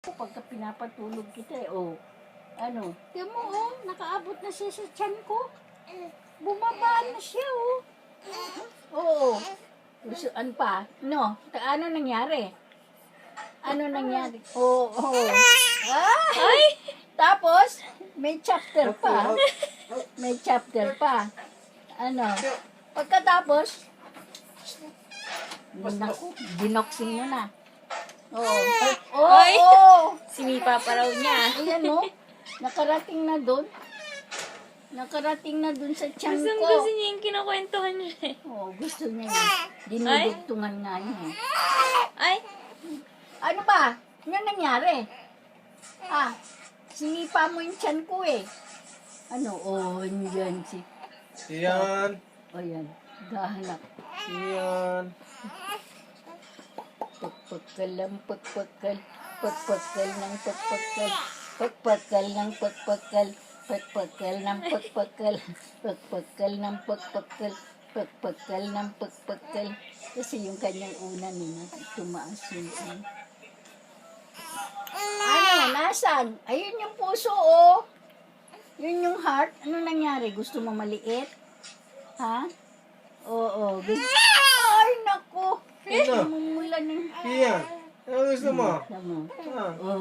Pagka pinapatulog kita ano, tiyan mo nakaabot na siya sa tiyan ko. Bumaba na siya Oo. Ano pa? No, ano nangyari? Ano nangyari? Ay! Tapos, may chapter pa. May chapter pa. Ano? Pagkatapos, naku, binoxing mo na. Ay! Sinipa pa raw niya. Ayan nakarating na doon. Nakarating na doon sa tiyan Gusto ko. kasi niya yung kinukwentuhan niya eh. Gusto niya yun. Dinudugtungan nga niya. Ay! Ano ba? Ano nangyari? Sinipa mo yung tiyan ko Ano? Andyan si... Iyan. Ayan. Dahanap. Iyan. Pagpagkal ng pagpagkal. Pagpagkal ng pagpagkal. Pagpagkal ng pagpagkal. Pagpagkal ng pagpagkal. Pagpagkal ng pagpagkal. Pagpagkal ng pagpagkal. Kasi yung kanyang una nila, tumaas yung Ano? Nasaan? Ayun yung puso Yun yung heart. Ano nangyari? Gusto mo maliit? Ha? Oo. Ay, naku. Mumula ng... Iyan. Anong gusto mo?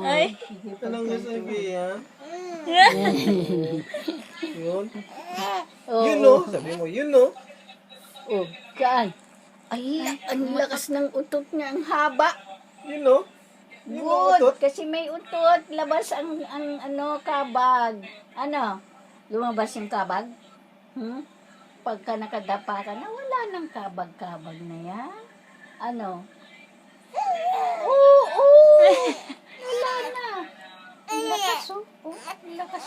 Ay! Anong gusto mo, Iyan? Yun. Yun Sabi mo, yun Saan? Ay, ang lakas ng utot niya. Ang haba. Yun Good. Kasi may utot. Labas ang kabag. Ano? Lumabas yung kabag? Pagka nakadapa ka na, wala nang kabag-kabag na yan. Ano? Oo! Wala na. Ang lakas Ang lakas